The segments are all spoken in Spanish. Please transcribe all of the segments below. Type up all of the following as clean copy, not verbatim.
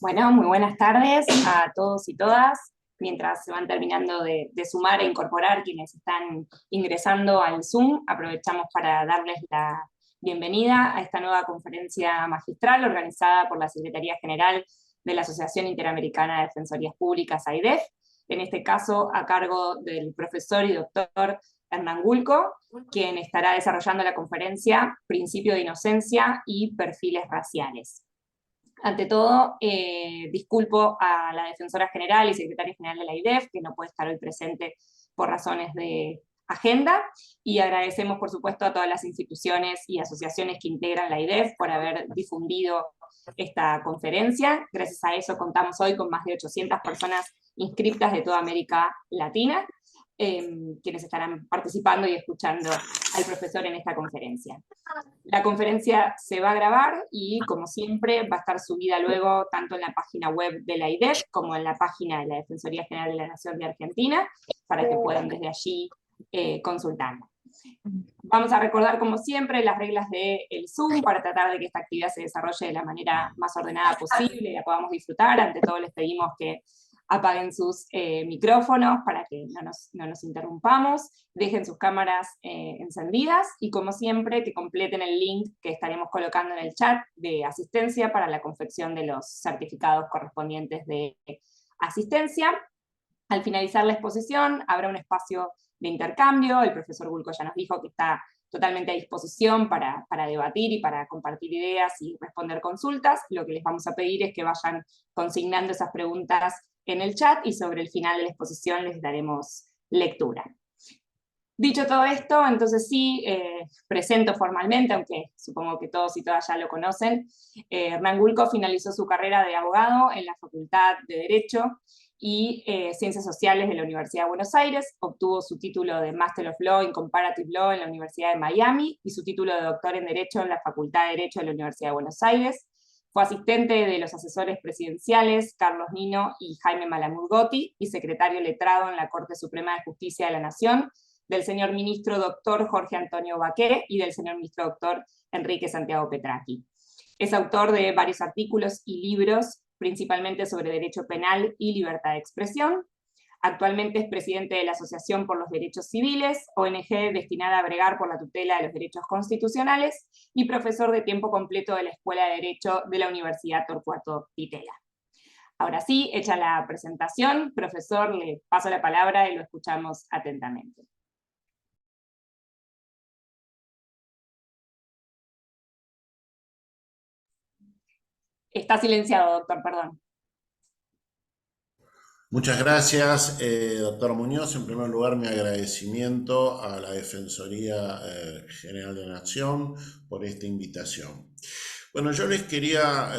Bueno, muy buenas tardes a todos y todas. Mientras se van terminando de sumar e incorporar quienes están ingresando al Zoom, aprovechamos para darles la bienvenida a esta nueva conferencia magistral organizada por la Secretaría General de la Asociación Interamericana de Defensorías Públicas, AIDEF, en este caso a cargo del profesor y doctor Hernán Gulco, quien estará desarrollando la conferencia Principio de Inocencia y Perfiles Raciales. Ante todo, disculpo a la Defensora General y Secretaria General de la AIDEF, que no puede estar hoy presente por razones de agenda, y agradecemos, por supuesto, a todas las instituciones y asociaciones que integran la AIDEF por haber difundido esta conferencia. Gracias a eso contamos hoy con más de 800 personas inscritas de toda América Latina, quienes estarán participando y escuchando al profesor en esta conferencia. La conferencia se va a grabar y, como siempre, va a estar subida luego tanto en la página web de la IDEF como en la página de la Defensoría General de la Nación de Argentina, para que puedan desde allí consultarla. Vamos a recordar, como siempre, las reglas del Zoom para tratar de que esta actividad se desarrolle de la manera más ordenada posible y la podamos disfrutar. Ante todo, les pedimos que apaguen sus micrófonos para que no nos interrumpamos, dejen sus cámaras encendidas y, como siempre, que completen el link que estaremos colocando en el chat de asistencia para la confección de los certificados correspondientes de asistencia. Al finalizar la exposición habrá un espacio de intercambio. El profesor Gulco ya nos dijo que está totalmente a disposición para debatir y para compartir ideas y responder consultas. Lo que les vamos a pedir es que vayan consignando esas preguntas en el chat y sobre el final de la exposición les daremos lectura. Dicho todo esto, entonces sí, presento formalmente, aunque supongo que todos y todas ya lo conocen. Hernán Gulco finalizó su carrera de abogado en la Facultad de Derecho y Ciencias Sociales de la Universidad de Buenos Aires, obtuvo su título de Master of Law in Comparative Law en la Universidad de Miami y su título de doctor en Derecho en la Facultad de Derecho de la Universidad de Buenos Aires. Fue asistente de los asesores presidenciales Carlos Nino y Jaime Malamud Gotti y secretario letrado en la Corte Suprema de Justicia de la Nación, del señor ministro doctor Jorge Antonio Baqué y del señor ministro doctor Enrique Santiago Petracchi. Es autor de varios artículos y libros, principalmente sobre derecho penal y libertad de expresión. Actualmente es presidente de la Asociación por los Derechos Civiles, ONG destinada a bregar por la tutela de los derechos constitucionales, y profesor de tiempo completo de la Escuela de Derecho de la Universidad Torcuato Di Tella. Ahora sí, hecha la presentación, profesor, le paso la palabra y lo escuchamos atentamente. Está silenciado, doctor, perdón. Muchas gracias, doctor Muñoz. En primer lugar, mi agradecimiento a la Defensoría General de la Nación por esta invitación. Bueno, yo les quería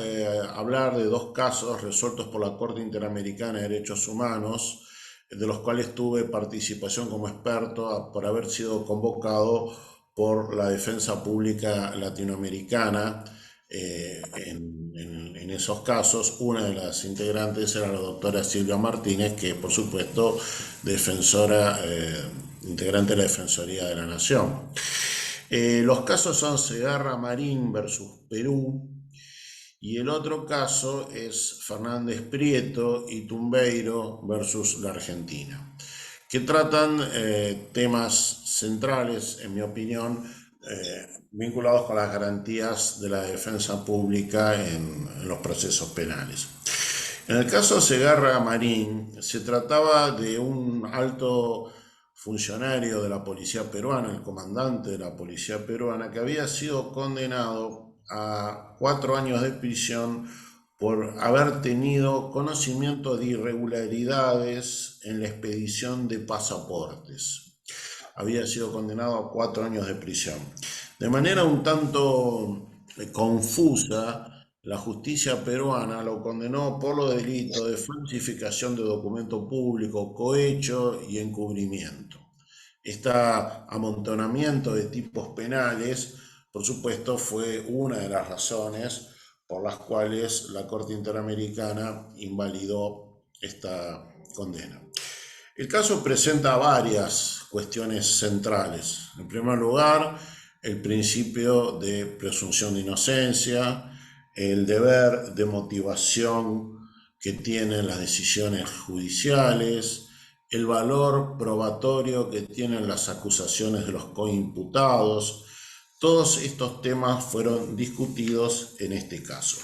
hablar de dos casos resueltos por la Corte Interamericana de Derechos Humanos, de los cuales tuve participación como experto por haber sido convocado por la Defensa Pública Latinoamericana. En esos casos, una de las integrantes era la doctora Silvia Martínez, que por supuesto defensora, integrante de la Defensoría de la Nación. Los casos son Segarra Marín versus Perú, y el otro caso es Fernández Prieto y Tumbeiro versus la Argentina, que tratan temas centrales, en mi opinión, vinculados con las garantías de la defensa pública en los procesos penales. En el caso Segarra Marín, se trataba de un alto funcionario de la policía peruana, el comandante de la policía peruana, que había sido condenado a 4 años de prisión por haber tenido conocimiento de irregularidades en la expedición de pasaportes. Había sido condenado a 4 años de prisión. De manera un tanto confusa, la justicia peruana lo condenó por los delitos de falsificación de documento público, cohecho y encubrimiento. Este amontonamiento de tipos penales, por supuesto, fue una de las razones por las cuales la Corte Interamericana invalidó esta condena. El caso presenta varias cuestiones centrales. En primer lugar, el principio de presunción de inocencia. el deber de motivación que tienen las decisiones judiciales, el valor probatorio que tienen las acusaciones de los coimputados. Todos estos temas fueron discutidos en este caso.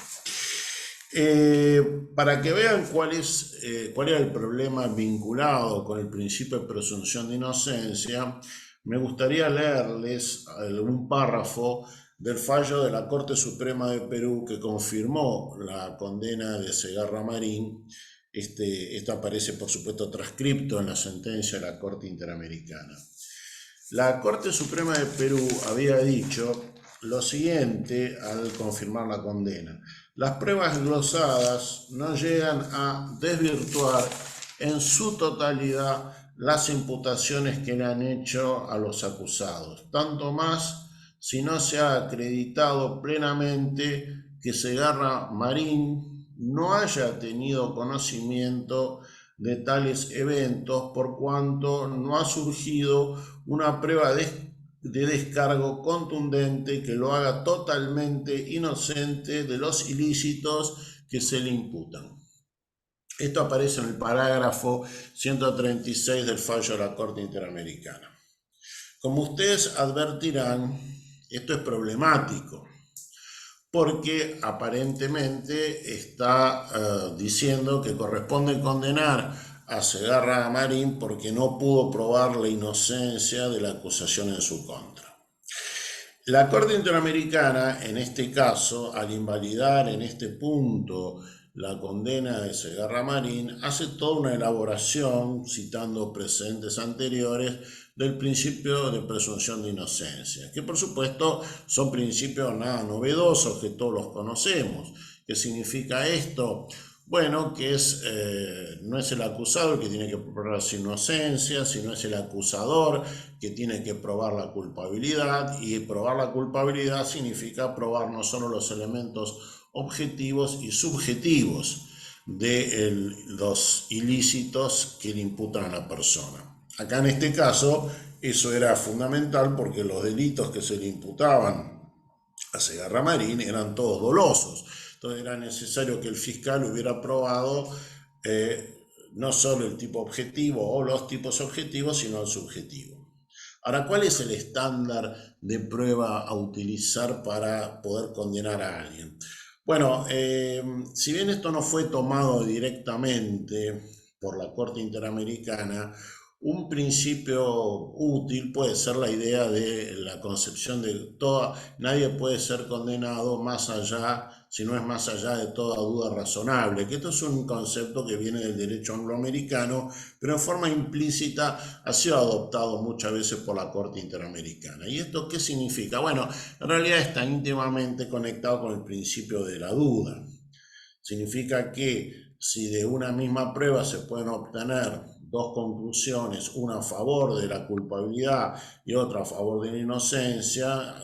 Para que vean cuál era el problema vinculado con el principio de presunción de inocencia, me gustaría leerles un párrafo del fallo de la Corte Suprema de Perú que confirmó la condena de Segarra Marín. Esto aparece, por supuesto, transcripto en la sentencia de la Corte Interamericana. La Corte Suprema de Perú había dicho lo siguiente al confirmar la condena: las pruebas glosadas no llegan a desvirtuar en su totalidad las imputaciones que le han hecho a los acusados, tanto más si no se ha acreditado plenamente que Segarra Marín no haya tenido conocimiento de tales eventos, por cuanto no ha surgido una prueba de descargo contundente que lo haga totalmente inocente de los ilícitos que se le imputan. Esto aparece en el parágrafo 136 del fallo de la Corte Interamericana. Como ustedes advertirán, esto es problemático, porque aparentemente está diciendo que corresponde condenar a Segarra Marín porque no pudo probar la inocencia de la acusación en su contra. La Corte Interamericana, en este caso, al invalidar en este punto la condena de Segarra Marín, hace toda una elaboración, citando precedentes anteriores, del principio de presunción de inocencia, que por supuesto son principios nada novedosos, que todos los conocemos. ¿Qué significa esto? Bueno, que no es el acusado el que tiene que probar su inocencia, sino es el acusador que tiene que probar la culpabilidad, y probar la culpabilidad significa probar no solo los elementos objetivos y subjetivos de los ilícitos que le imputan a la persona. Acá en este caso eso era fundamental porque los delitos que se le imputaban a Segarra Marín eran todos dolosos. Entonces era necesario que el fiscal hubiera probado no solo el tipo objetivo o los tipos objetivos, sino el subjetivo. Ahora, ¿cuál es el estándar de prueba a utilizar para poder condenar a alguien? Bueno, si bien esto no fue tomado directamente por la Corte Interamericana, un principio útil puede ser la idea de la concepción de nadie puede ser condenado más allá, si no es más allá de toda duda razonable, que esto es un concepto que viene del derecho angloamericano, pero en forma implícita ha sido adoptado muchas veces por la Corte Interamericana. ¿Y esto qué significa? Bueno, en realidad está íntimamente conectado con el principio de la duda. Significa que si de una misma prueba se pueden obtener dos conclusiones, una a favor de la culpabilidad y otra a favor de la inocencia,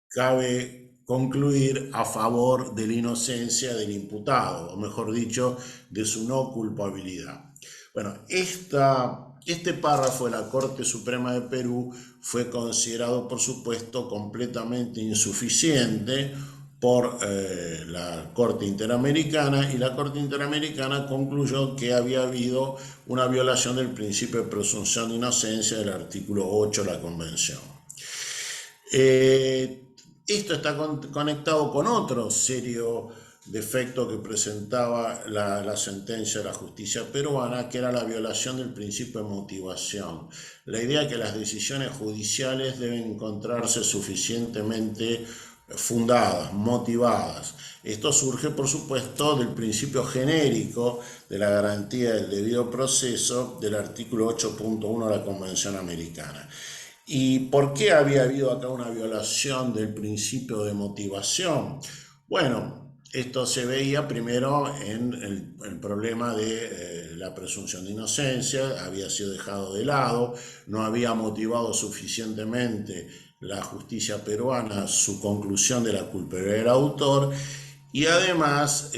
cabe concluir a favor de la inocencia del imputado, o mejor dicho, de su no culpabilidad. Bueno, este párrafo de la Corte Suprema de Perú fue considerado, por supuesto, completamente insuficiente por la Corte Interamericana, y la Corte Interamericana concluyó que había habido una violación del principio de presunción de inocencia del artículo 8 de la Convención. Esto está conectado con otro serio defecto que presentaba la sentencia de la justicia peruana, que era la violación del principio de motivación. La idea de que las decisiones judiciales deben encontrarse suficientemente fundadas, motivadas. Esto surge, por supuesto, del principio genérico de la garantía del debido proceso del artículo 8.1 de la Convención Americana. ¿Y por qué había habido acá una violación del principio de motivación? Bueno, esto se veía primero en el problema de la presunción de inocencia. Había sido dejado de lado, no había motivado suficientemente la justicia peruana su conclusión de la culpabilidad del autor, y además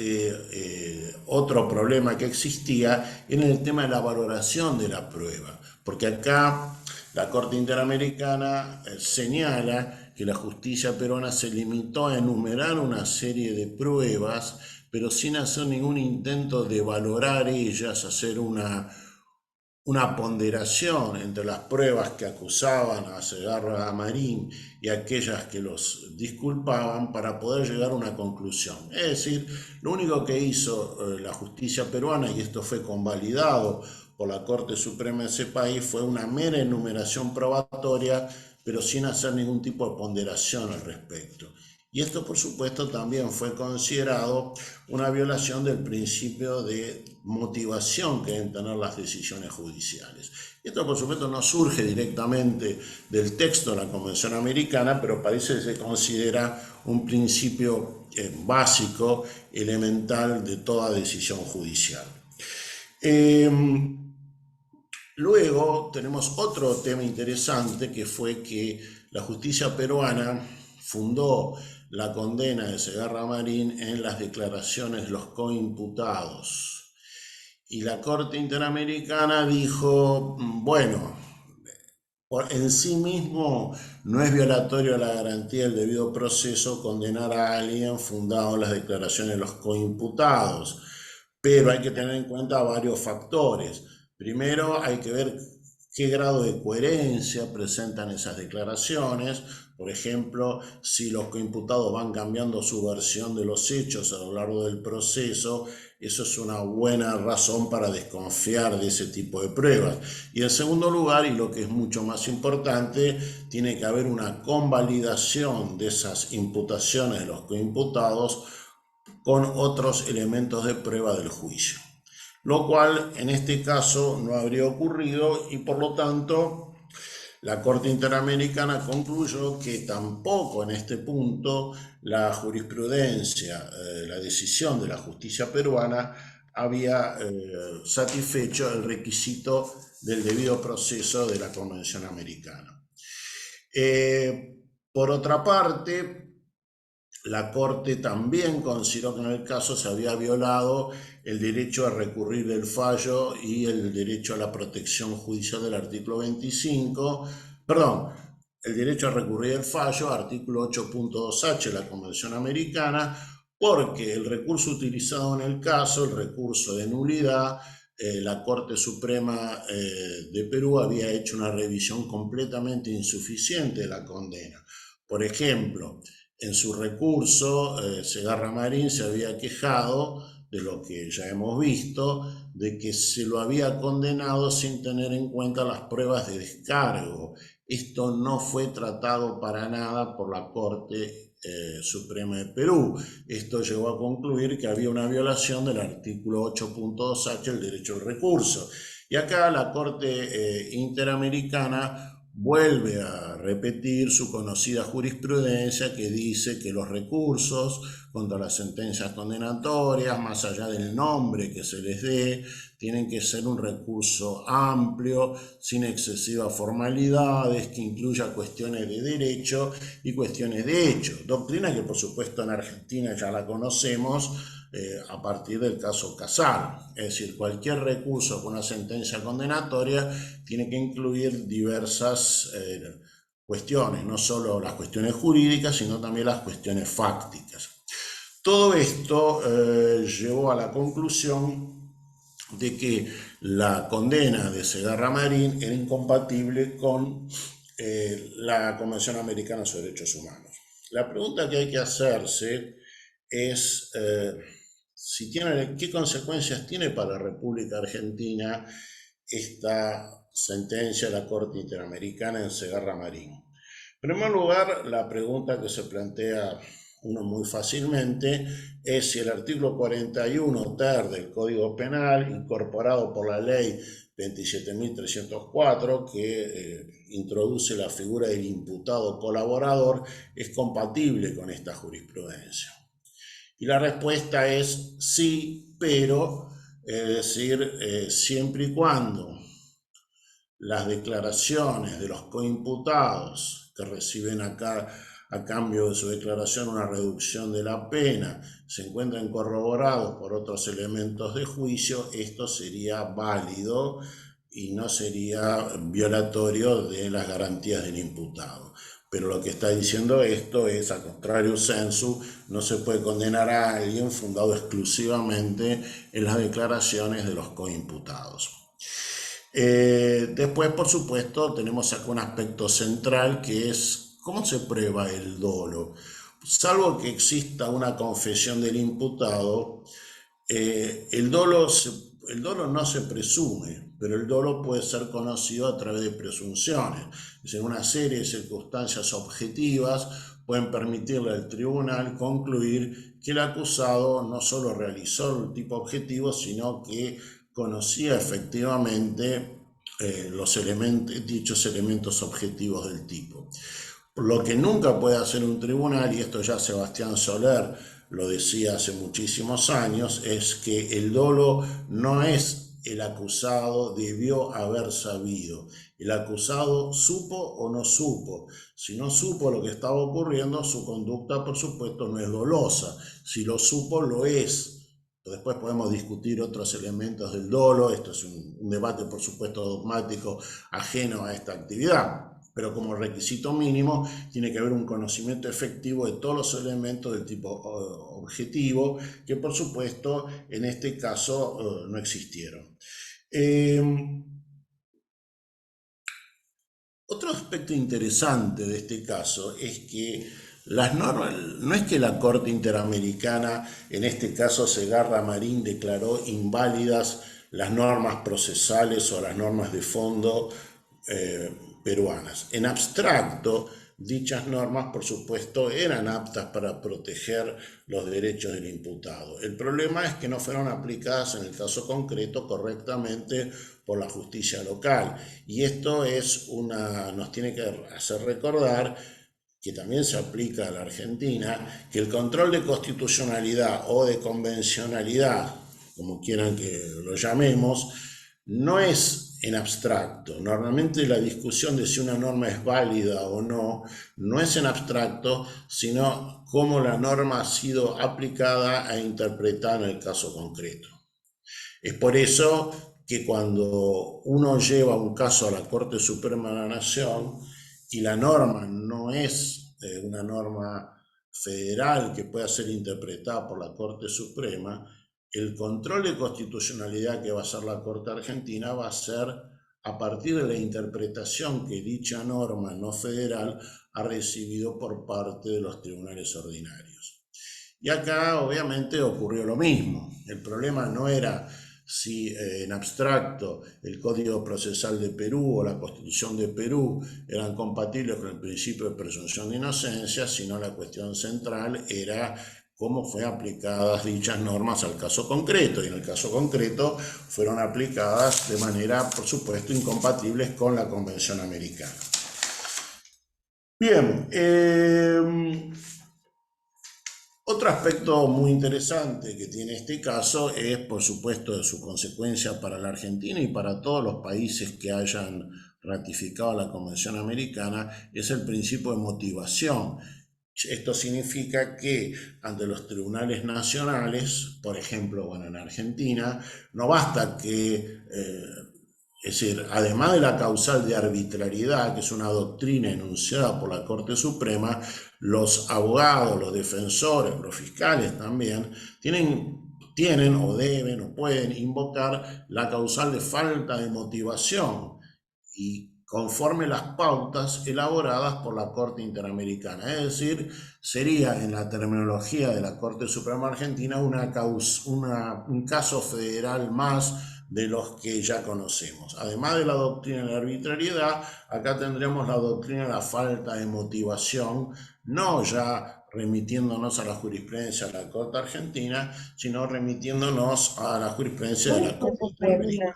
otro problema que existía era el tema de la valoración de la prueba, porque acá La Corte Interamericana señala que la justicia peruana se limitó a enumerar una serie de pruebas, pero sin hacer ningún intento de valorar ellas, hacer una ponderación entre las pruebas que acusaban a Segarra Marín y aquellas que los disculpaban para poder llegar a una conclusión. Es decir, lo único que hizo la justicia peruana, y esto fue convalidado por la Corte Suprema de ese país, fue una mera enumeración probatoria, pero sin hacer ningún tipo de ponderación al respecto. Y esto, por supuesto, también fue considerado una violación del principio de motivación que deben tener las decisiones judiciales. Esto, por supuesto, no surge directamente del texto de la Convención Americana, pero parece que se considera un principio básico, elemental de toda decisión judicial. Luego tenemos otro tema interesante, que fue que la justicia peruana fundó la condena de Segarra Marín en las declaraciones de los coimputados. Y la Corte Interamericana dijo, bueno, en sí mismo no es violatorio a la garantía del debido proceso condenar a alguien fundado en las declaraciones de los coimputados, pero hay que tener en cuenta varios factores. Primero, hay que ver qué grado de coherencia presentan esas declaraciones. Por ejemplo, si los coimputados van cambiando su versión de los hechos a lo largo del proceso, eso es una buena razón para desconfiar de ese tipo de pruebas. Y en segundo lugar, y lo que es mucho más importante, tiene que haber una convalidación de esas imputaciones de los coimputados con otros elementos de prueba del juicio, lo cual en este caso no habría ocurrido, y por lo tanto la Corte Interamericana concluyó que tampoco en este punto la jurisprudencia, la decisión de la justicia peruana había satisfecho el requisito del debido proceso de la Convención Americana. Por otra parte, la Corte también consideró que en el caso se había violado el derecho a recurrir del fallo y el derecho a la protección judicial del artículo 25, el derecho a recurrir del fallo, artículo 8.2h de la Convención Americana, porque el recurso utilizado en el caso, el recurso de nulidad, la Corte Suprema de Perú había hecho una revisión completamente insuficiente de la condena. Por ejemplo, en su recurso, Segarra Marín se había quejado de lo que ya hemos visto, de que se lo había condenado sin tener en cuenta las pruebas de descargo. Esto no fue tratado para nada por la Corte Suprema de Perú. Esto llevó a concluir que había una violación del artículo 8.2h del derecho al recurso. Y acá la Corte Interamericana vuelve a repetir su conocida jurisprudencia, que dice que los recursos contra las sentencias condenatorias, más allá del nombre que se les dé, tienen que ser un recurso amplio, sin excesivas formalidades, que incluya cuestiones de derecho y cuestiones de hecho. Doctrina que, por supuesto, en Argentina ya la conocemos a partir del caso Casal. Es decir, cualquier recurso con una sentencia condenatoria tiene que incluir diversas cuestiones, no solo las cuestiones jurídicas, sino también las cuestiones fácticas. Todo esto llevó a la conclusión de que la condena de Segarra Marín era incompatible con la Convención Americana sobre Derechos Humanos. La pregunta que hay que hacerse es qué consecuencias tiene para la República Argentina esta sentencia de la Corte Interamericana en Segarra Marín. En primer lugar, la pregunta que se plantea uno muy fácilmente es si el artículo 41 ter del Código Penal, incorporado por la ley 27.304, que introduce la figura del imputado colaborador, es compatible con esta jurisprudencia. Y la respuesta es sí, pero, es decir, siempre y cuando las declaraciones de los coimputados que reciben acá a cambio de su declaración una reducción de la pena se encuentran corroborados por otros elementos de juicio, esto sería válido y no sería violatorio de las garantías del imputado. Pero lo que está diciendo esto es, a contrario sensu, no se puede condenar a alguien fundado exclusivamente en las declaraciones de los coimputados. Después, por supuesto, tenemos acá un aspecto central que es cómo se prueba el dolo. Salvo que exista una confesión del imputado, el dolo no se presume, pero el dolo puede ser conocido a través de presunciones. Es decir, una serie de circunstancias objetivas pueden permitirle al tribunal concluir que el acusado no solo realizó el tipo objetivo, sino que conocía efectivamente dichos elementos objetivos del tipo. Lo que nunca puede hacer un tribunal, y esto ya Sebastián Soler lo decía hace muchísimos años, es que el dolo no es el acusado debió haber sabido. El acusado supo o no supo. Si no supo lo que estaba ocurriendo, su conducta, por supuesto, no es dolosa. Si lo supo, lo es. Después podemos discutir otros elementos del dolo. Esto es un debate, por supuesto, dogmático ajeno a esta actividad. Pero como requisito mínimo tiene que haber un conocimiento efectivo de todos los elementos del tipo objetivo, que por supuesto en este caso no existieron. Otro aspecto interesante de este caso es que las normas, no es que la Corte Interamericana, en este caso Segarra Marín, declaró inválidas las normas procesales o las normas de fondo peruanas. En abstracto, dichas normas, por supuesto, eran aptas para proteger los derechos del imputado. El problema es que no fueron aplicadas en el caso concreto correctamente por la justicia local. Y esto nos tiene que hacer recordar que también se aplica a la Argentina, que el control de constitucionalidad o de convencionalidad, como quieran que lo llamemos, no es en abstracto. Normalmente la discusión de si una norma es válida o no es en abstracto, sino cómo la norma ha sido aplicada e interpretada en el caso concreto. Es por eso que cuando uno lleva un caso a la Corte Suprema de la Nación y la norma no es una norma federal que pueda ser interpretada por la Corte Suprema, el control de constitucionalidad que va a hacer la Corte Argentina va a ser a partir de la interpretación que dicha norma no federal ha recibido por parte de los tribunales ordinarios. Y acá obviamente ocurrió lo mismo. El problema no era si en abstracto el Código Procesal de Perú o la Constitución de Perú eran compatibles con el principio de presunción de inocencia, sino la cuestión central era cómo fueron aplicadas dichas normas al caso concreto, y en el caso concreto fueron aplicadas de manera, por supuesto, incompatibles con la Convención Americana. Bien, otro aspecto muy interesante que tiene este caso es, por supuesto, su consecuencia para la Argentina y para todos los países que hayan ratificado la Convención Americana, es el principio de motivación. Esto significa que ante los tribunales nacionales, por ejemplo, en Argentina, no basta que, es decir, además de la causal de arbitrariedad, que es una doctrina enunciada por la Corte Suprema, los abogados, los defensores, los fiscales también, tienen o deben o pueden invocar la causal de falta de motivación y conforme las pautas elaboradas por la Corte Interamericana. Es decir, sería en la terminología de la Corte Suprema Argentina un caso federal más de los que ya conocemos. Además de la doctrina de la arbitrariedad, acá tendremos la doctrina de la falta de motivación, no ya remitiéndonos a la jurisprudencia de la Corte Argentina, sino remitiéndonos a la jurisprudencia de la Corte Interamericana.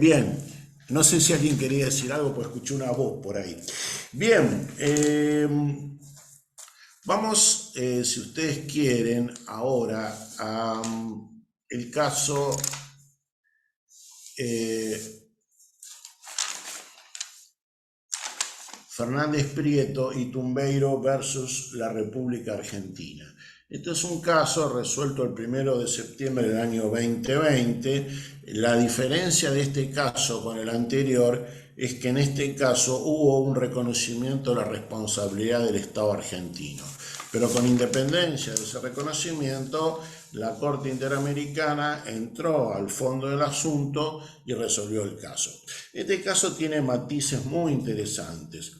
Bien, no sé si alguien quería decir algo, pues escuché una voz por ahí. Bien, vamos, si ustedes quieren, ahora a el caso Fernández Prieto y Tumbeiro versus la República Argentina. Este es un caso resuelto el 1 de septiembre del año 2020. La diferencia de este caso con el anterior es que en este caso hubo un reconocimiento de la responsabilidad del Estado argentino. Pero con independencia de ese reconocimiento, la Corte Interamericana entró al fondo del asunto y resolvió el caso. Este caso tiene matices muy interesantes.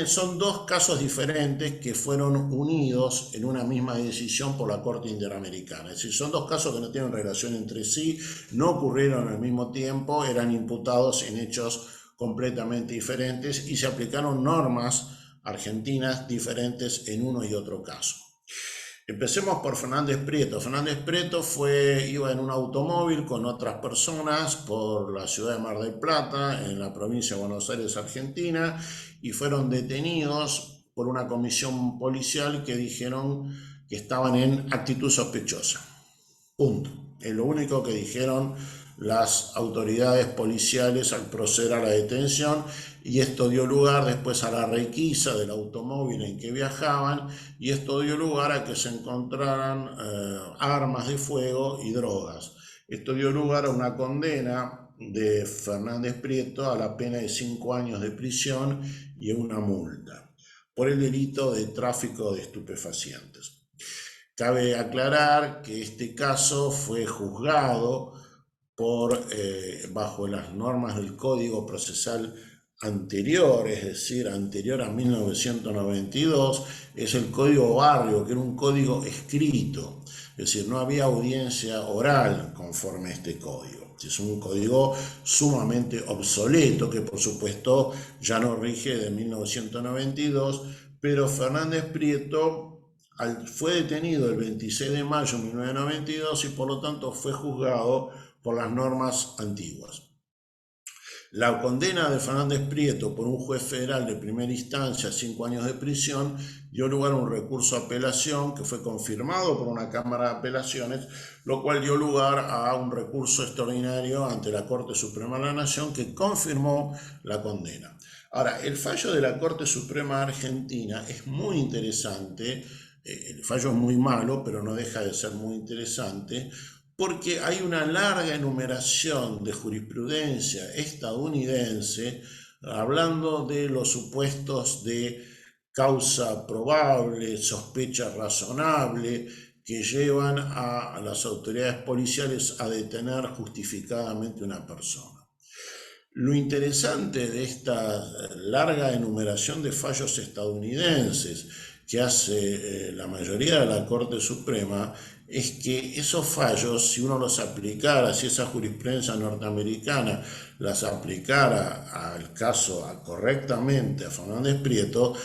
Son dos casos diferentes que fueron unidos en una misma decisión por la Corte Interamericana. Es decir, son dos casos que no tienen relación entre sí, no ocurrieron al mismo tiempo, eran imputados en hechos completamente diferentes y se aplicaron normas argentinas diferentes en uno y otro caso. Empecemos por Fernández Prieto. Fernández Prieto iba en un automóvil con otras personas por la ciudad de Mar del Plata, en la provincia de Buenos Aires, Argentina, y fueron detenidos por una comisión policial que dijeron que estaban en actitud sospechosa. Punto. Es lo único que dijeron las autoridades policiales al proceder a la detención, y esto dio lugar después a la requisa del automóvil en que viajaban, y esto dio lugar a que se encontraran armas de fuego y drogas. Esto dio lugar a una condena de Fernández Prieto a la pena de 5 años de prisión y una multa por el delito de tráfico de estupefacientes. Cabe aclarar que este caso fue juzgado bajo las normas del Código Procesal anterior, es decir, anterior a 1992, es el Código Barrio, que era un código escrito, es decir, no había audiencia oral conforme a este código. Es un código sumamente obsoleto que por supuesto ya no rige de 1992, pero Fernández Prieto fue detenido el 26 de mayo de 1992 y por lo tanto fue juzgado por las normas antiguas. La condena de Fernández Prieto por un juez federal de primera instancia, 5 años de prisión, dio lugar a un recurso de apelación que fue confirmado por una Cámara de Apelaciones, lo cual dio lugar a un recurso extraordinario ante la Corte Suprema de la Nación que confirmó la condena. Ahora, el fallo de la Corte Suprema Argentina es muy interesante. El fallo es muy malo, pero no deja de ser muy interesante, porque hay una larga enumeración de jurisprudencia estadounidense hablando de los supuestos de causa probable, sospecha razonable, que llevan a las autoridades policiales a detener justificadamente una persona. Lo interesante de esta larga enumeración de fallos estadounidenses que hace la mayoría de la Corte Suprema es que esos fallos, si uno los aplicara, si esa jurisprudencia norteamericana las aplicara al caso correctamente a Fernández Prieto,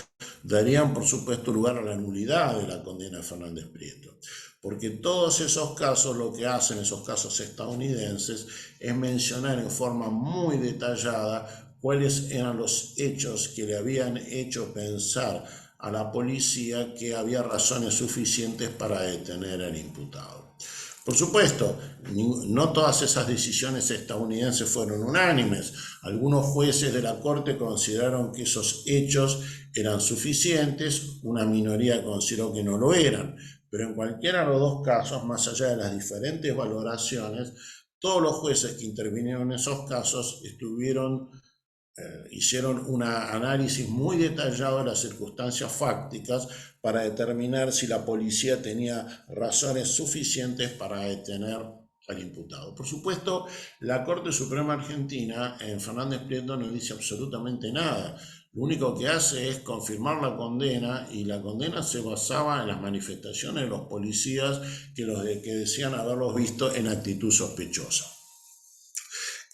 darían por supuesto lugar a la nulidad de la condena de Fernández Prieto. Porque todos esos casos, lo que hacen esos casos estadounidenses es mencionar en forma muy detallada cuáles eran los hechos que le habían hecho pensar a la policía que había razones suficientes para detener al imputado. Por supuesto, no todas esas decisiones estadounidenses fueron unánimes. Algunos jueces de la Corte consideraron que esos hechos eran suficientes, una minoría consideró que no lo eran. Pero en cualquiera de los dos casos, más allá de las diferentes valoraciones, todos los jueces que intervinieron en esos casos hicieron un análisis muy detallado de las circunstancias fácticas para determinar si la policía tenía razones suficientes para detener al imputado. Por supuesto, la Corte Suprema Argentina en Fernández Prieto no dice absolutamente nada. Lo único que hace es confirmar la condena, y la condena se basaba en las manifestaciones de los policías que decían haberlos visto en actitud sospechosa.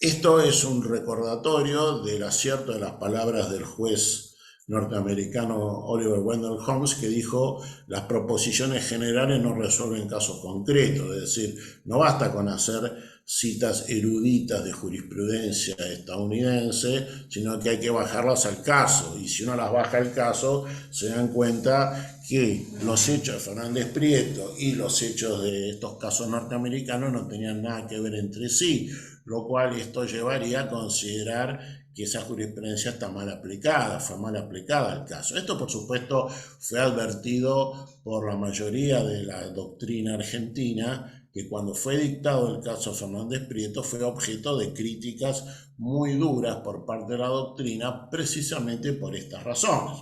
Esto es un recordatorio del acierto de las palabras del juez norteamericano Oliver Wendell Holmes, que dijo: las proposiciones generales no resuelven casos concretos. Es decir, no basta con hacer citas eruditas de jurisprudencia estadounidense, sino que hay que bajarlas al caso. Y si uno las baja al caso, se dan cuenta que los hechos de Fernández Prieto y los hechos de estos casos norteamericanos no tenían nada que ver entre sí, lo cual esto llevaría a considerar que esa jurisprudencia está mal aplicada, fue mal aplicada al caso. Esto, por supuesto, fue advertido por la mayoría de la doctrina argentina, que cuando fue dictado el caso Fernández Prieto fue objeto de críticas muy duras por parte de la doctrina, precisamente por estas razones,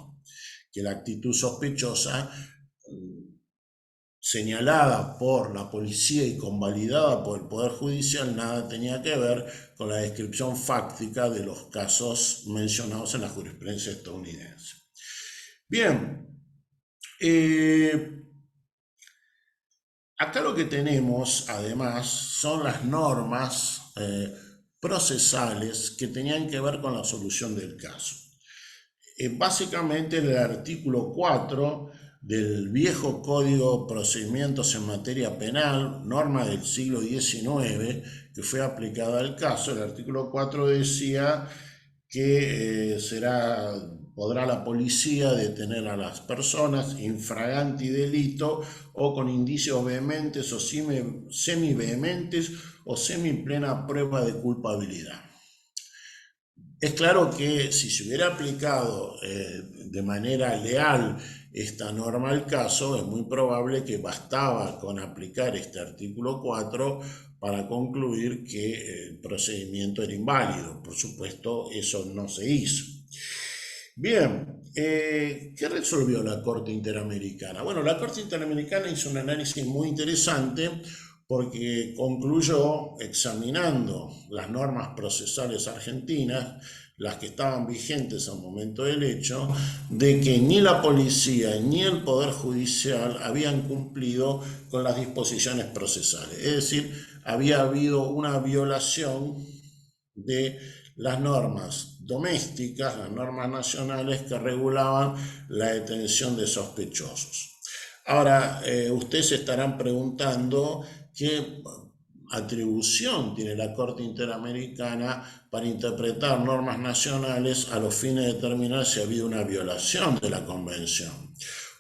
que la actitud sospechosa señalada por la policía y convalidada por el Poder Judicial nada tenía que ver con la descripción fáctica de los casos mencionados en la jurisprudencia estadounidense. Bien, acá lo que tenemos además son las normas procesales que tenían que ver con la solución del caso. Básicamente el artículo 4 del viejo Código de Procedimientos en materia penal, norma del siglo XIX, que fue aplicada al caso. El artículo 4 decía que podrá la policía detener a las personas infraganti delito o con indicios vehementes o semivehementes o semiplena prueba de culpabilidad. Es claro que si se hubiera aplicado de manera leal esta norma al caso, es muy probable que bastaba con aplicar este artículo 4 para concluir que el procedimiento era inválido. Por supuesto, eso no se hizo. Bien, ¿qué resolvió la Corte Interamericana? Bueno, la Corte Interamericana hizo un análisis muy interesante porque concluyó, examinando las normas procesales argentinas, las que estaban vigentes al momento del hecho, de que ni la policía ni el Poder Judicial habían cumplido con las disposiciones procesales. Es decir, había habido una violación de las normas domésticas, las normas nacionales que regulaban la detención de sospechosos. Ahora, ustedes se estarán preguntando qué atribución tiene la Corte Interamericana para interpretar normas nacionales a los fines de determinar si ha habido una violación de la Convención.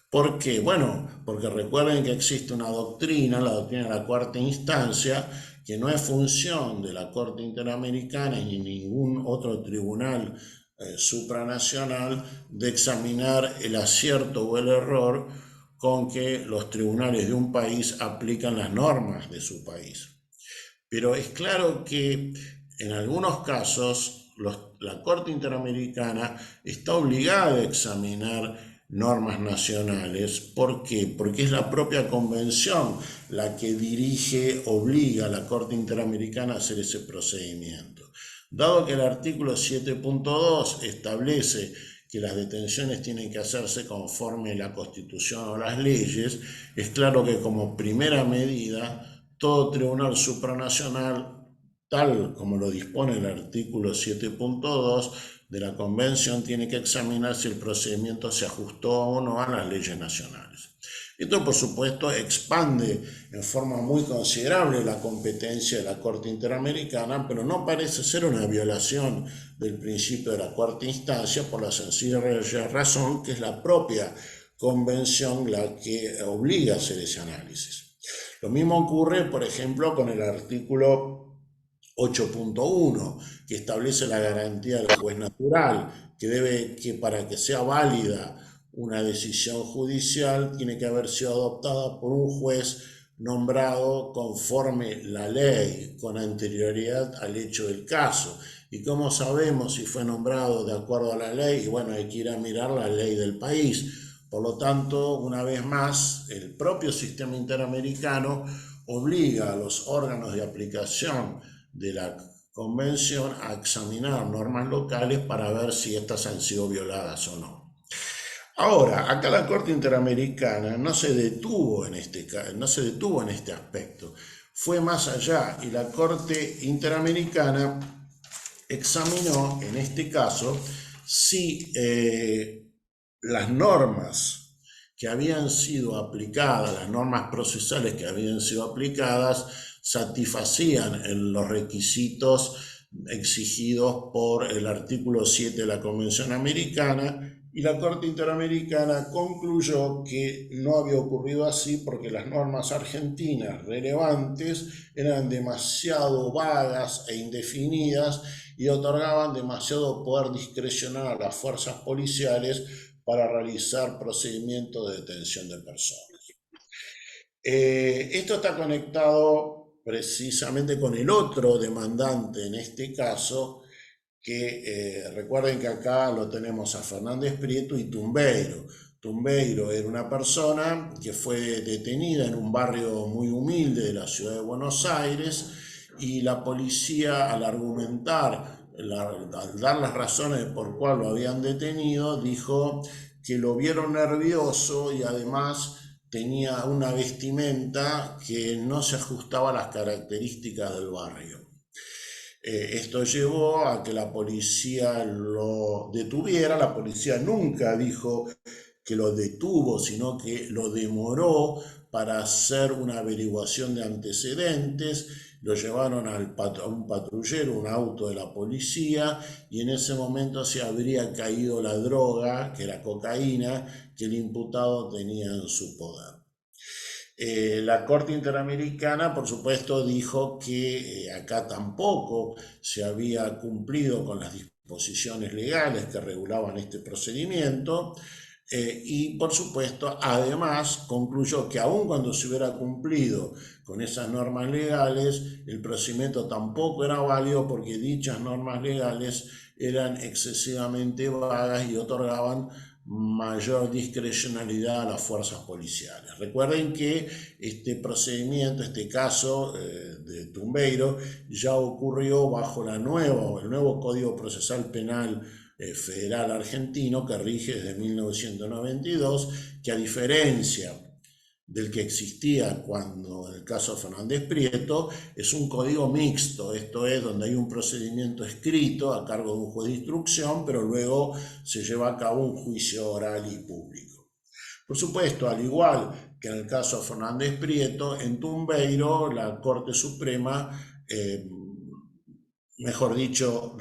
¿Por qué? Bueno, porque recuerden que existe una doctrina, la doctrina de la cuarta instancia, que no es función de la Corte Interamericana ni ningún otro tribunal supranacional de examinar el acierto o el error con que los tribunales de un país aplican las normas de su país. Pero es claro que en algunos casos la Corte Interamericana está obligada a examinar normas nacionales. ¿Por qué? Porque es la propia Convención la que obliga a la Corte Interamericana a hacer ese procedimiento. Dado que el artículo 7.2 establece que las detenciones tienen que hacerse conforme la Constitución o las leyes, es claro que como primera medida, todo tribunal supranacional, tal como lo dispone el artículo 7.2 de la Convención, tiene que examinar si el procedimiento se ajustó o no a las leyes nacionales. Esto, por supuesto, expande en forma muy considerable la competencia de la Corte Interamericana, pero no parece ser una violación del principio de la cuarta instancia por la sencilla razón que es la propia Convención la que obliga a hacer ese análisis. Lo mismo ocurre, por ejemplo, con el artículo 8.1, que establece la garantía del juez natural, que para que sea válida una decisión judicial tiene que haber sido adoptada por un juez nombrado conforme la ley, con anterioridad al hecho del caso. ¿Y cómo sabemos si fue nombrado de acuerdo a la ley? Y bueno, hay que ir a mirar la ley del país. Por lo tanto, una vez más, el propio sistema interamericano obliga a los órganos de aplicación de la Convención a examinar normas locales para ver si estas han sido violadas o no. Ahora, acá la Corte Interamericana no se detuvo en este aspecto, fue más allá y la Corte Interamericana examinó en este caso si las normas que habían sido aplicadas, las normas procesales que habían sido aplicadas, satisfacían en los requisitos exigidos por el artículo 7 de la Convención Americana, y la Corte Interamericana concluyó que no había ocurrido así porque las normas argentinas relevantes eran demasiado vagas e indefinidas y otorgaban demasiado poder discrecional a las fuerzas policiales para realizar procedimientos de detención de personas. Esto está conectado precisamente con el otro demandante en este caso, que recuerden que acá lo tenemos a Fernández Prieto y Tumbeiro. Tumbeiro era una persona que fue detenida en un barrio muy humilde de la ciudad de Buenos Aires, y la policía, al argumentar, al dar las razones por cuál lo habían detenido, dijo que lo vieron nervioso y además tenía una vestimenta que no se ajustaba a las características del barrio. Esto llevó a que la policía lo detuviera. La policía nunca dijo que lo detuvo, sino que lo demoró para hacer una averiguación de antecedentes. Lo llevaron a un patrullero, un auto de la policía, y en ese momento se habría caído la droga, que era cocaína, que el imputado tenía en su poder. La Corte Interamericana, por supuesto, dijo que acá tampoco se había cumplido con las disposiciones legales que regulaban este procedimiento, y por supuesto, además, concluyó que aun cuando se hubiera cumplido con esas normas legales, el procedimiento tampoco era válido porque dichas normas legales eran excesivamente vagas y otorgaban mayor discrecionalidad a las fuerzas policiales. Recuerden que este procedimiento, este caso de Tumbeiro, ya ocurrió bajo el nuevo Código Procesal Penal Federal Argentino, que rige desde 1992, que a diferencia del que existía cuando en el caso Fernández Prieto, es un código mixto, esto es donde hay un procedimiento escrito a cargo de un juez de instrucción, pero luego se lleva a cabo un juicio oral y público. Por supuesto, al igual que en el caso Fernández Prieto, en Tumbeiro la Corte Suprema mejor dicho,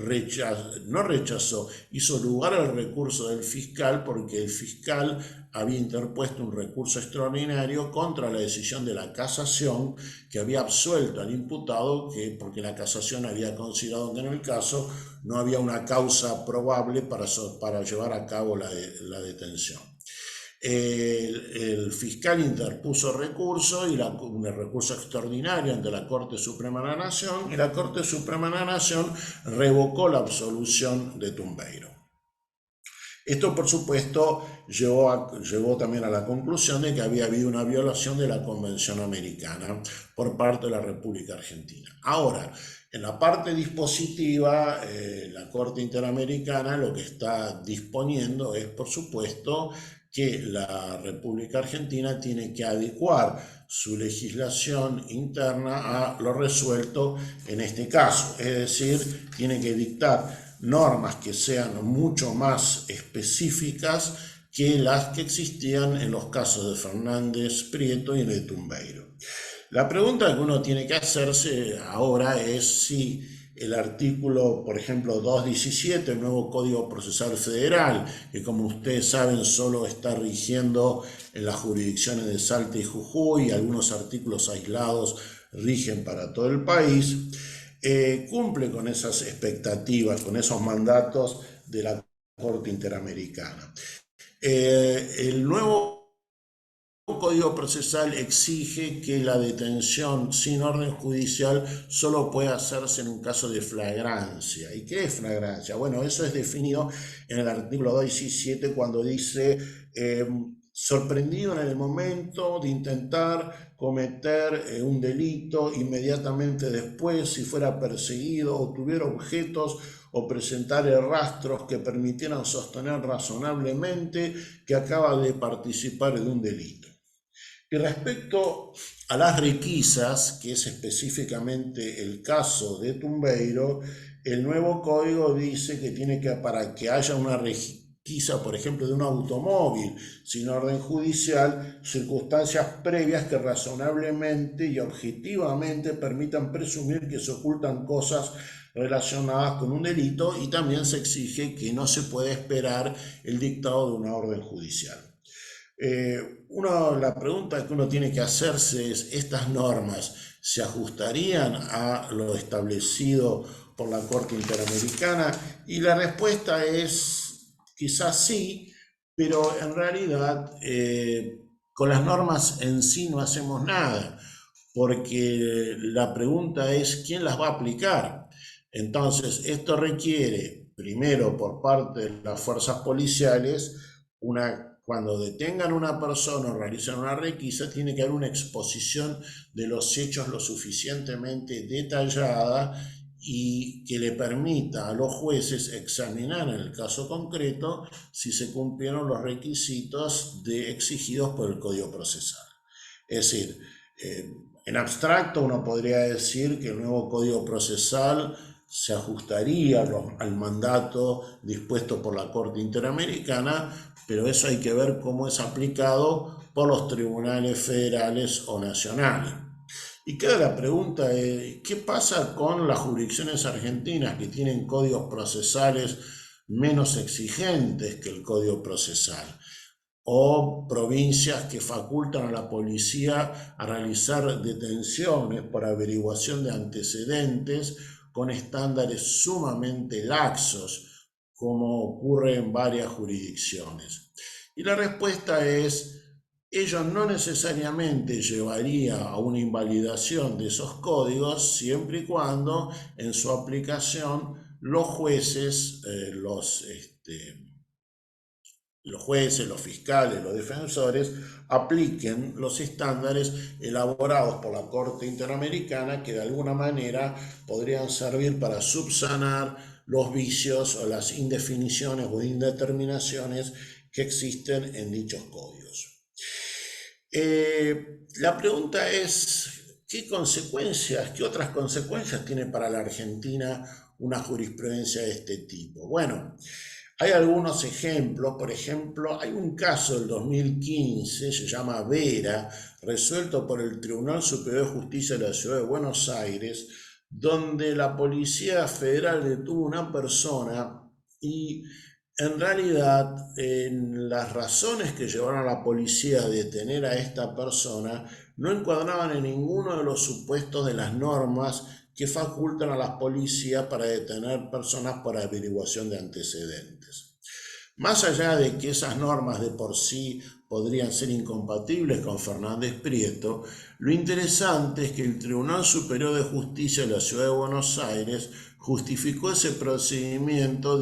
no rechazó, hizo lugar al recurso del fiscal, porque el fiscal había interpuesto un recurso extraordinario contra la decisión de la casación, que había absuelto al imputado, porque la casación había considerado que en el caso no había una causa probable para llevar a cabo la detención. El fiscal interpuso recurso, y un recurso extraordinario ante la Corte Suprema de la Nación, y la Corte Suprema de la Nación revocó la absolución de Tumbeiro. Esto, por supuesto, llevó también a la conclusión de que había habido una violación de la Convención Americana por parte de la República Argentina. Ahora, en la parte dispositiva, la Corte Interamericana lo que está disponiendo es, por supuesto, que la República Argentina tiene que adecuar su legislación interna a lo resuelto en este caso. Es decir, tiene que dictar normas que sean mucho más específicas que las que existían en los casos de Fernández Prieto y de Tumbeiro. La pregunta que uno tiene que hacerse ahora es si el artículo, por ejemplo, 217, el nuevo Código Procesal Federal, que como ustedes saben solo está rigiendo en las jurisdicciones de Salta y Jujuy, y algunos artículos aislados rigen para todo el país, cumple con esas expectativas, con esos mandatos de la Corte Interamericana. El nuevo Código Procesal exige que la detención sin orden judicial solo puede hacerse en un caso de flagrancia. ¿Y qué es flagrancia? Bueno, eso es definido en el artículo 217, cuando dice sorprendido en el momento de intentar cometer un delito, inmediatamente después, si fuera perseguido o tuviera objetos o presentar rastros que permitieran sostener razonablemente que acaba de participar de un delito. Y respecto a las requisas, que es específicamente el caso de Tumbeiro, el nuevo código dice que para que haya una pesquisa, por ejemplo, de un automóvil sin orden judicial, circunstancias previas que razonablemente y objetivamente permitan presumir que se ocultan cosas relacionadas con un delito, y también se exige que no se puede esperar el dictado de una orden judicial. La pregunta que uno tiene que hacerse es: ¿estas normas se ajustarían a lo establecido por la Corte Interamericana? Y la respuesta es quizás sí, pero en realidad con las normas en sí no hacemos nada, porque la pregunta es ¿quién las va a aplicar? Entonces, esto requiere, primero, por parte de las fuerzas policiales, cuando detengan a una persona o realizan una requisa, tiene que haber una exposición de los hechos lo suficientemente detallada y que le permita a los jueces examinar en el caso concreto si se cumplieron los requisitos exigidos por el Código Procesal. Es decir, en abstracto uno podría decir que el nuevo Código Procesal se ajustaría al mandato dispuesto por la Corte Interamericana, pero eso hay que ver cómo es aplicado por los tribunales federales o nacionales. Y queda la pregunta de ¿qué pasa con las jurisdicciones argentinas que tienen códigos procesales menos exigentes que el Código Procesal? O provincias que facultan a la policía a realizar detenciones por averiguación de antecedentes con estándares sumamente laxos, como ocurre en varias jurisdicciones. Y la respuesta es: ello no necesariamente llevaría a una invalidación de esos códigos, siempre y cuando en su aplicación los jueces, los fiscales, los defensores apliquen los estándares elaborados por la Corte Interamericana, que de alguna manera podrían servir para subsanar los vicios o las indefiniciones o indeterminaciones que existen en dichos códigos. La pregunta es: ¿qué otras consecuencias tiene para la Argentina una jurisprudencia de este tipo? Bueno, hay algunos ejemplos. Por ejemplo, hay un caso del 2015, se llama Vera, resuelto por el Tribunal Superior de Justicia de la Ciudad de Buenos Aires, donde la Policía Federal detuvo a una persona y en realidad las razones que llevaron a la policía a detener a esta persona no encuadraban en ninguno de los supuestos de las normas que facultan a las policías para detener personas por averiguación de antecedentes. Más allá de que esas normas de por sí podrían ser incompatibles con Fernández Prieto, lo interesante es que el Tribunal Superior de Justicia de la Ciudad de Buenos Aires justificó ese procedimiento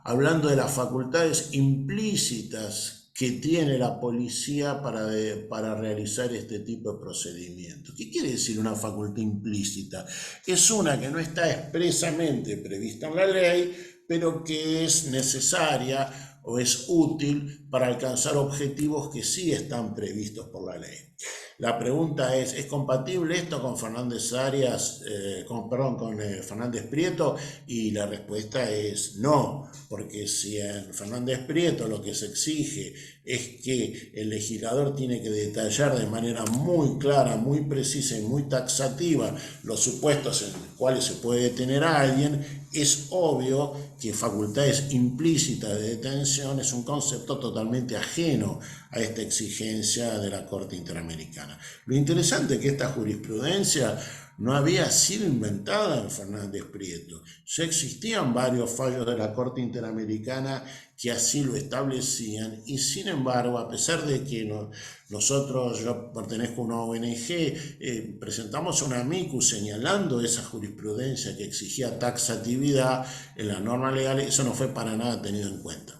hablando de las facultades implícitas que tiene la policía para realizar este tipo de procedimientos. ¿Qué quiere decir una facultad implícita? Es una que no está expresamente prevista en la ley, pero que es necesaria o es útil para alcanzar objetivos que sí están previstos por la ley. La pregunta ¿es compatible esto con Fernández Prieto? Y la respuesta es no, porque si en Fernández Prieto lo que se exige es que el legislador tiene que detallar de manera muy clara, muy precisa y muy taxativa los supuestos en los cuales se puede detener a alguien, es obvio que facultades implícitas de detención es un concepto totalmente ajeno a esta exigencia de la Corte Interamericana. Lo interesante es que esta jurisprudencia no había sido inventada en Fernández Prieto. Ya existían varios fallos de la Corte Interamericana que así lo establecían, y sin embargo, a pesar de que yo pertenezco a una ONG, presentamos una amicus señalando esa jurisprudencia que exigía taxatividad en la norma legal, eso no fue para nada tenido en cuenta.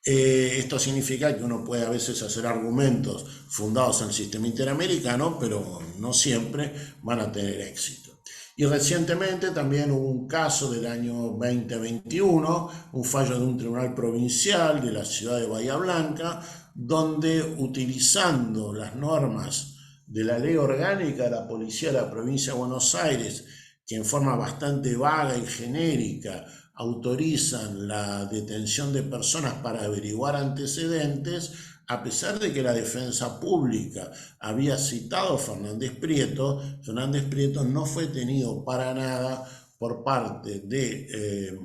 Esto significa que uno puede a veces hacer argumentos fundados en el sistema interamericano, pero no siempre van a tener éxito. Y recientemente también hubo un caso del año 2021, un fallo de un tribunal provincial de la ciudad de Bahía Blanca, donde utilizando las normas de la ley orgánica de la policía de la provincia de Buenos Aires, que en forma bastante vaga y genérica autorizan la detención de personas para averiguar antecedentes, a pesar de que la defensa pública había citado a Fernández Prieto no fue tenido para nada por parte de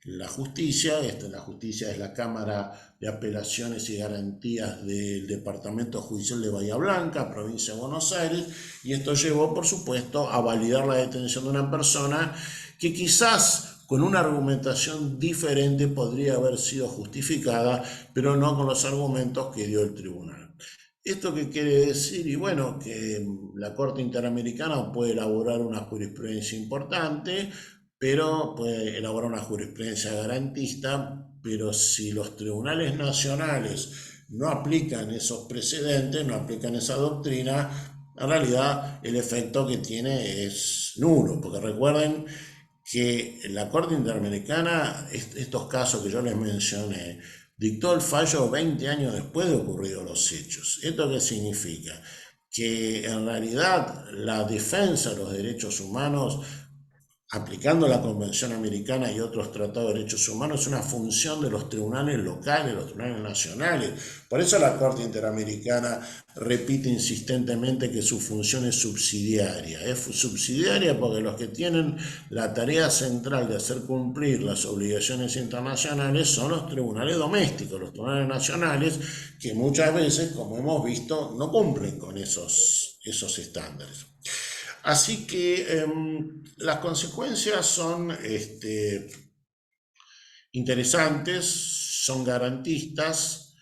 la justicia. La justicia es la Cámara de Apelaciones y Garantías del Departamento Judicial de Bahía Blanca, provincia de Buenos Aires, y esto llevó, por supuesto, a validar la detención de una persona que quizás con una argumentación diferente podría haber sido justificada, pero no con los argumentos que dio el tribunal. ¿Esto qué quiere decir? Y bueno, que la Corte Interamericana puede elaborar una jurisprudencia importante, pero puede elaborar una jurisprudencia garantista, pero si los tribunales nacionales no aplican esos precedentes, no aplican esa doctrina, en realidad el efecto que tiene es nulo, porque recuerden que la Corte Interamericana, estos casos que yo les mencioné, dictó el fallo 20 años después de ocurridos los hechos. ¿Esto qué significa? Que en realidad la defensa de los derechos humanos, aplicando la Convención Americana y otros tratados de derechos humanos, es una función de los tribunales locales, los tribunales nacionales. Por eso la Corte Interamericana repite insistentemente que su función es subsidiaria. Es subsidiaria porque los que tienen la tarea central de hacer cumplir las obligaciones internacionales son los tribunales domésticos, los tribunales nacionales, que muchas veces, como hemos visto, no cumplen con esos estándares. Así que las consecuencias son interesantes, son garantistas,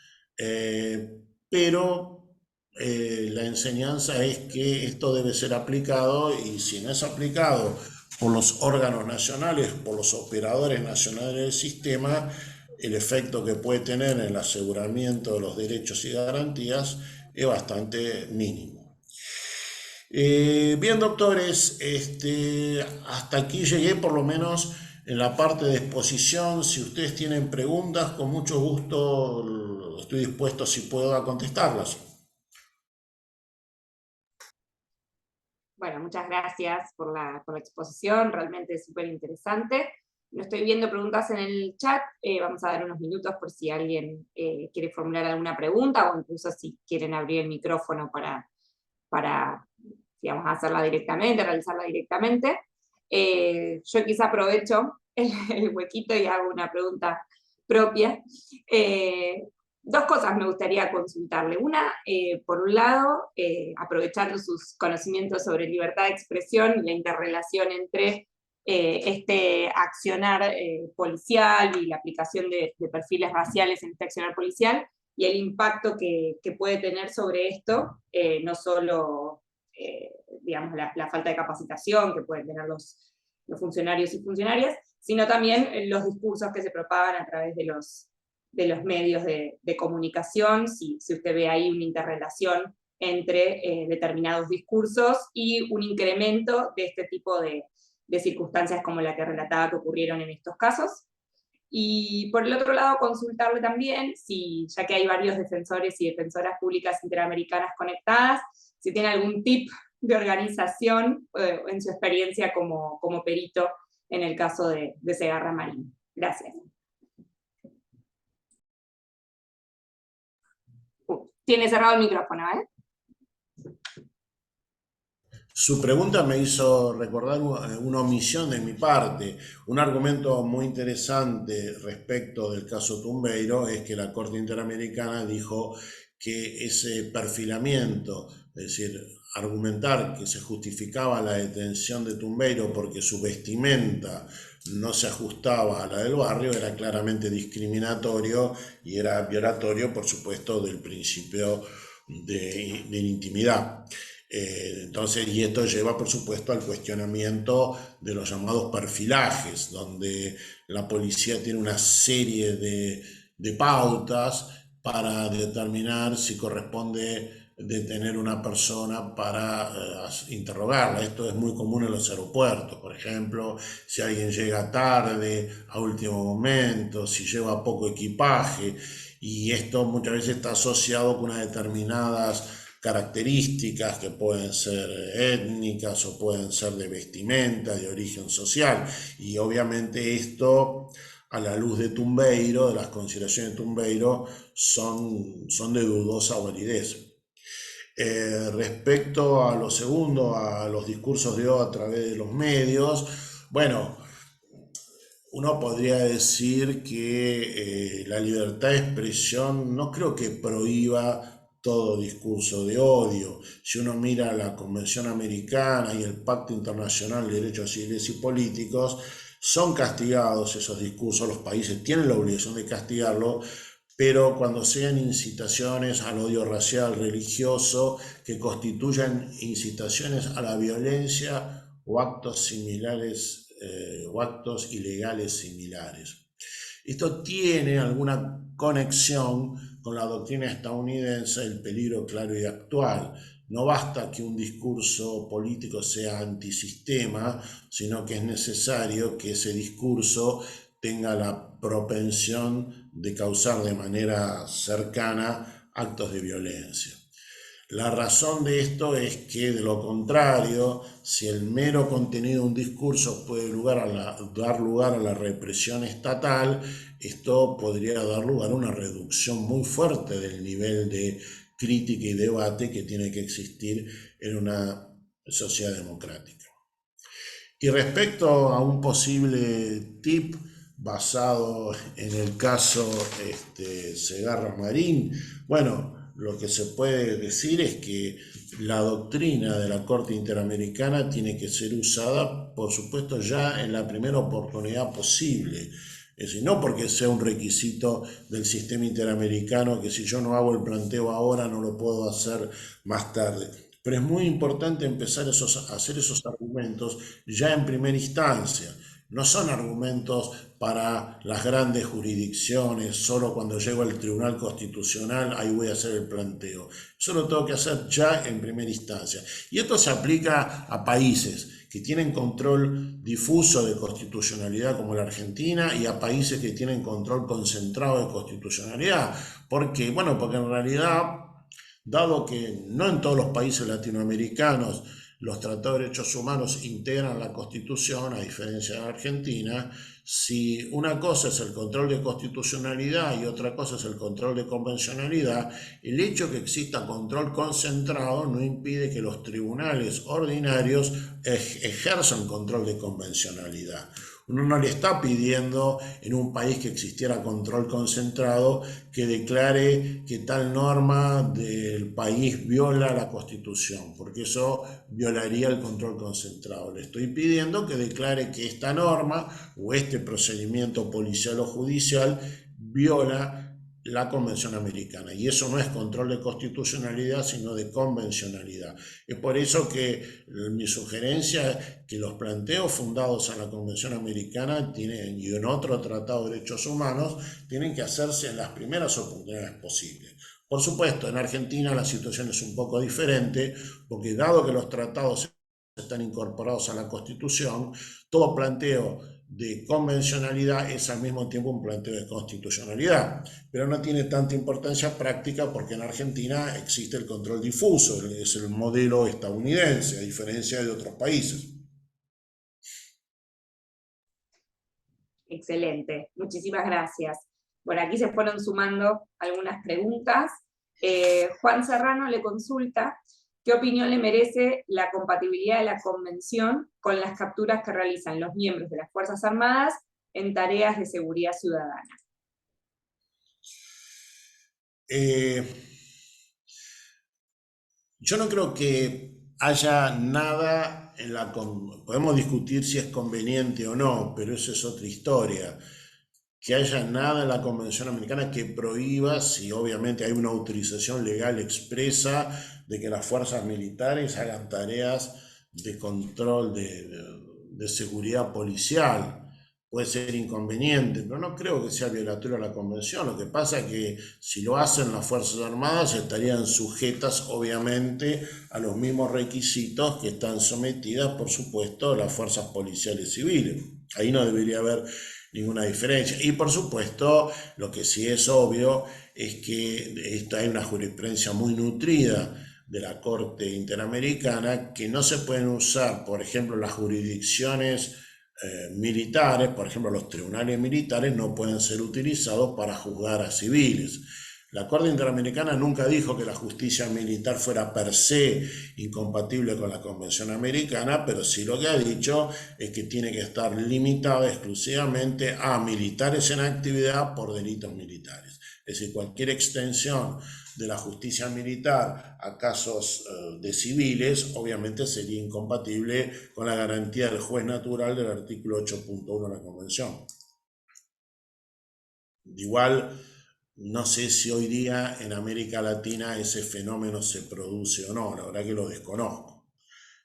pero la enseñanza es que esto debe ser aplicado, y si no es aplicado por los órganos nacionales, por los operadores nacionales del sistema, el efecto que puede tener en el aseguramiento de los derechos y garantías es bastante mínimo. Bien, doctores, hasta aquí llegué, por lo menos en la parte de exposición. Si ustedes tienen preguntas, con mucho gusto estoy dispuesto, si puedo, a contestarlas. Bueno, muchas gracias por la exposición, realmente es súper interesante. No estoy viendo preguntas en el chat, vamos a dar unos minutos por si alguien quiere formular alguna pregunta, o incluso si quieren abrir el micrófono para digamos, hacerla directamente, realizarla directamente. Yo quizá aprovecho el huequito y hago una pregunta propia. Dos cosas me gustaría consultarle. Una, por un lado, aprovechando sus conocimientos sobre libertad de expresión y la interrelación entre este accionar policial y la aplicación de perfiles raciales en este accionar policial, y el impacto que puede tener sobre esto, no solo digamos, la falta de capacitación que pueden tener los funcionarios y funcionarias, sino también los discursos que se propagan a través de los medios de comunicación, si usted ve ahí una interrelación entre determinados discursos y un incremento de este tipo de circunstancias como la que relataba que ocurrieron en estos casos. Y por el otro lado, consultarle también, si, ya que hay varios defensores y defensoras públicas interamericanas conectadas, si tiene algún tip de organización en su experiencia como perito en el caso de Segarra Marín. Gracias. Tiene cerrado el micrófono, ¿eh? Su pregunta me hizo recordar una omisión de mi parte. Un argumento muy interesante respecto del caso Tumbeiro es que la Corte Interamericana dijo que ese perfilamiento, es decir, argumentar que se justificaba la detención de Tumbeiro porque su vestimenta no se ajustaba a la del barrio, era claramente discriminatorio y era violatorio, por supuesto, del principio de intimidad. Entonces, y esto lleva, por supuesto, al cuestionamiento de los llamados perfilajes, donde la policía tiene una serie de pautas para determinar si corresponde detener una persona para interrogarla. Esto es muy común en los aeropuertos, por ejemplo, si alguien llega tarde, a último momento, si lleva poco equipaje, y esto muchas veces está asociado con unas determinadas características que pueden ser étnicas o pueden ser de vestimenta, de origen social, y obviamente esto a la luz de Tumbeiro, de las consideraciones de Tumbeiro, son de dudosa validez. Respecto a lo segundo, a los discursos de odio a través de los medios, bueno, uno podría decir que la libertad de expresión no creo que prohíba todo discurso de odio. Si uno mira la Convención Americana y el Pacto Internacional de Derechos Civiles y Políticos, son castigados esos discursos, los países tienen la obligación de castigarlo, pero cuando sean incitaciones al odio racial, religioso, que constituyan incitaciones a la violencia o actos similares o actos ilegales similares. Esto tiene alguna conexión con la doctrina estadounidense del peligro claro y actual. No basta que un discurso político sea antisistema, sino que es necesario que ese discurso tenga la propensión de causar de manera cercana actos de violencia. La razón de esto es que, de lo contrario, si el mero contenido de un discurso puede dar lugar a la represión estatal, esto podría dar lugar a una reducción muy fuerte del nivel de crítica y debate que tiene que existir en una sociedad democrática. Y respecto a un posible tip basado en el caso Segarra Marín, bueno, lo que se puede decir es que la doctrina de la Corte Interamericana tiene que ser usada, por supuesto, ya en la primera oportunidad posible. Es decir, no porque sea un requisito del sistema interamericano que si yo no hago el planteo ahora no lo puedo hacer más tarde. Pero es muy importante empezar a hacer esos argumentos ya en primera instancia. No son argumentos para las grandes jurisdicciones, solo cuando llego al Tribunal Constitucional, ahí voy a hacer el planteo. Eso lo tengo que hacer ya en primera instancia. Y esto se aplica a países que tienen control difuso de constitucionalidad como la Argentina y a países que tienen control concentrado de constitucionalidad. ¿Por qué? Bueno, porque en realidad, dado que no en todos los países latinoamericanos los tratados de derechos humanos integran la Constitución, a diferencia de la Argentina, si una cosa es el control de constitucionalidad y otra cosa es el control de convencionalidad, el hecho que exista control concentrado no impide que los tribunales ordinarios ejerzan control de convencionalidad. Uno no le está pidiendo en un país que existiera control concentrado que declare que tal norma del país viola la Constitución, porque eso violaría el control concentrado. Le estoy pidiendo que declare que esta norma o este procedimiento policial o judicial viola la Convención Americana, y eso no es control de constitucionalidad sino de convencionalidad. Es por eso que mi sugerencia es que los planteos fundados en la Convención Americana y en otro tratado de derechos humanos tienen que hacerse en las primeras oportunidades posibles. Por supuesto, en Argentina la situación es un poco diferente, porque dado que los tratados están incorporados a la Constitución, todo planteo de convencionalidad es al mismo tiempo un planteo de constitucionalidad, pero no tiene tanta importancia práctica porque en Argentina existe el control difuso, es el modelo estadounidense, a diferencia de otros países. Excelente, muchísimas gracias. Bueno, aquí se fueron sumando algunas preguntas. Juan Serrano le consulta qué opinión le merece la compatibilidad de la Convención con las capturas que realizan los miembros de las Fuerzas Armadas en tareas de seguridad ciudadana. Yo no creo que haya nada en la... Podemos discutir si es conveniente o no, pero eso es otra historia. Que haya nada en la Convención Americana que prohíba, si obviamente hay una autorización legal expresa de que las fuerzas militares hagan tareas de control de seguridad policial. Puede ser inconveniente, pero no creo que sea violatorio a la Convención. Lo que pasa es que si lo hacen las Fuerzas Armadas estarían sujetas obviamente a los mismos requisitos que están sometidas, por supuesto, las fuerzas policiales civiles. Ahí no debería haber ninguna diferencia. Y por supuesto, lo que sí es obvio es que hay una jurisprudencia muy nutrida de la Corte Interamericana que no se pueden usar, por ejemplo, las jurisdicciones militares, por ejemplo, los tribunales militares no pueden ser utilizados para juzgar a civiles. La Corte Interamericana nunca dijo que la justicia militar fuera per se incompatible con la Convención Americana, pero sí lo que ha dicho es que tiene que estar limitada exclusivamente a militares en actividad por delitos militares. Es decir, cualquier extensión de la justicia militar a casos de civiles obviamente sería incompatible con la garantía del juez natural del artículo 8.1 de la Convención. Igual, no sé si hoy día en América Latina ese fenómeno se produce o no, la verdad que lo desconozco.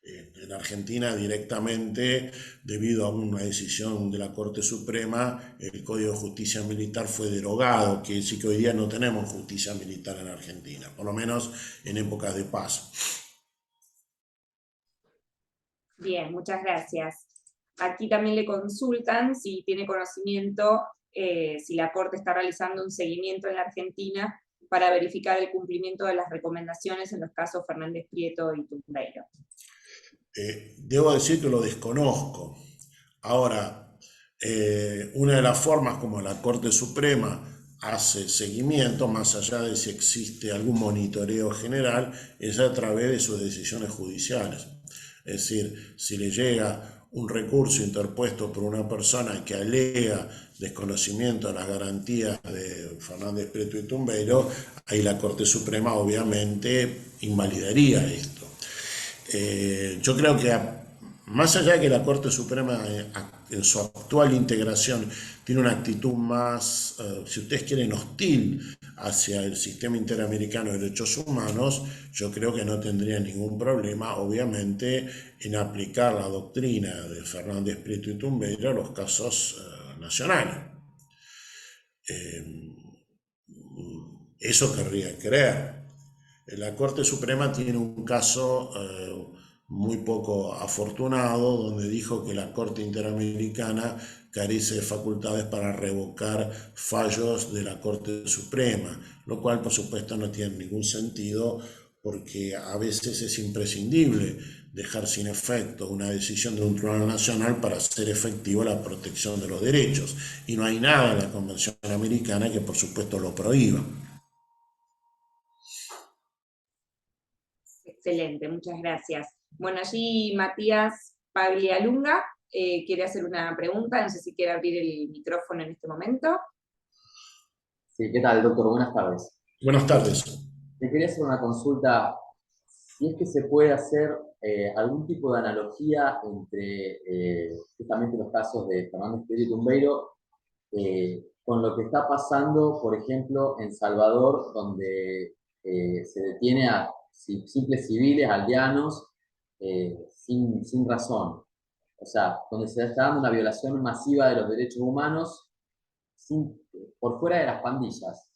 En Argentina directamente, debido a una decisión de la Corte Suprema, el Código de Justicia Militar fue derogado, que sí que hoy día no tenemos justicia militar en Argentina, por lo menos en épocas de paz. Bien, muchas gracias. Aquí también le consultan si tiene conocimiento, si la Corte está realizando un seguimiento en la Argentina para verificar el cumplimiento de las recomendaciones en los casos Fernández Prieto y Tumbeiro. Debo decir que lo desconozco. Ahora, una de las formas como la Corte Suprema hace seguimiento, más allá de si existe algún monitoreo general, es a través de sus decisiones judiciales. Es decir, si le llega un recurso interpuesto por una persona que alega desconocimiento de las garantías de Fernández Prieto y Tumbeiro, ahí la Corte Suprema obviamente invalidaría esto. Yo creo que más allá de que la Corte Suprema en su actual integración tiene una actitud más, si ustedes quieren, hostil hacia el sistema interamericano de derechos humanos, yo creo que no tendría ningún problema, obviamente, en aplicar la doctrina de Fernández Prieto y Tumbeiro a los casos nacionales. Eso querría creer. La Corte Suprema tiene un caso muy poco afortunado, donde dijo que la Corte Interamericana carece de facultades para revocar fallos de la Corte Suprema, lo cual por supuesto no tiene ningún sentido, porque a veces es imprescindible dejar sin efecto una decisión de un tribunal nacional para hacer efectiva la protección de los derechos, y no hay nada en la Convención Americana que por supuesto lo prohíba. Excelente, muchas gracias. Bueno, allí Matías Paglialunga quiere hacer una pregunta, no sé si quiere abrir el micrófono en este momento. Sí, ¿qué tal, doctor? Buenas tardes. Buenas tardes. Te quería hacer una consulta, si es que se puede hacer algún tipo de analogía entre justamente los casos de Fernández Prieto y Tumbeiro con lo que está pasando, por ejemplo, en Salvador, donde se detiene a simples civiles, aldeanos, sin razón. O sea, donde se está dando una violación masiva de los derechos humanos por fuera de las pandillas.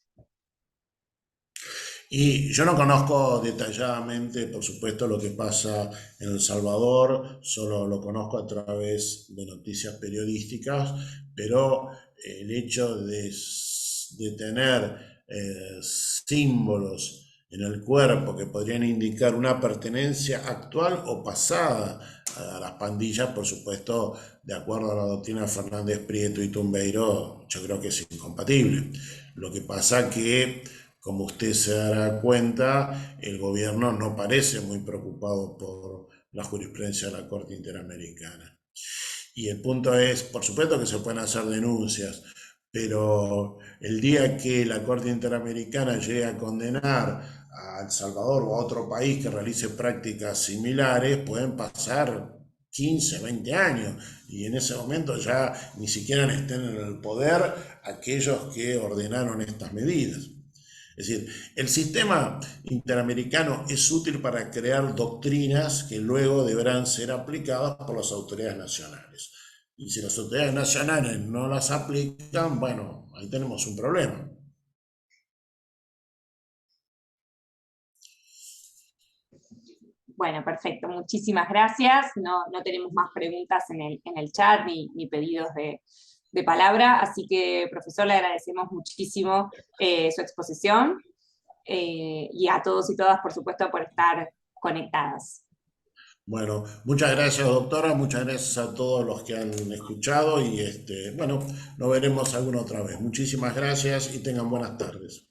Y yo no conozco detalladamente, por supuesto, lo que pasa en El Salvador, solo lo conozco a través de noticias periodísticas, pero el hecho de tener símbolos en el cuerpo que podrían indicar una pertenencia actual o pasada a las pandillas, por supuesto, de acuerdo a la doctrina de Fernández Prieto y Tumbeiro, yo creo que es incompatible. Lo que pasa que, como usted se dará cuenta, el gobierno no parece muy preocupado por la jurisprudencia de la Corte Interamericana. Y el punto es, por supuesto que se pueden hacer denuncias, pero el día que la Corte Interamericana llegue a condenar a El Salvador o a otro país que realice prácticas similares, pueden pasar 15, 20 años, y en ese momento ya ni siquiera estén en el poder aquellos que ordenaron estas medidas. Es decir, el sistema interamericano es útil para crear doctrinas que luego deberán ser aplicadas por las autoridades nacionales. Y si las autoridades nacionales no las aplican, bueno, ahí tenemos un problema. Bueno, perfecto, muchísimas gracias. No tenemos más preguntas en el chat ni pedidos de palabra, así que, profesor, le agradecemos muchísimo su exposición. y a todos y todas, por supuesto, por estar conectadas. Bueno, muchas gracias, doctora, muchas gracias a todos los que han escuchado y bueno, nos veremos alguna otra vez. Muchísimas gracias y tengan buenas tardes.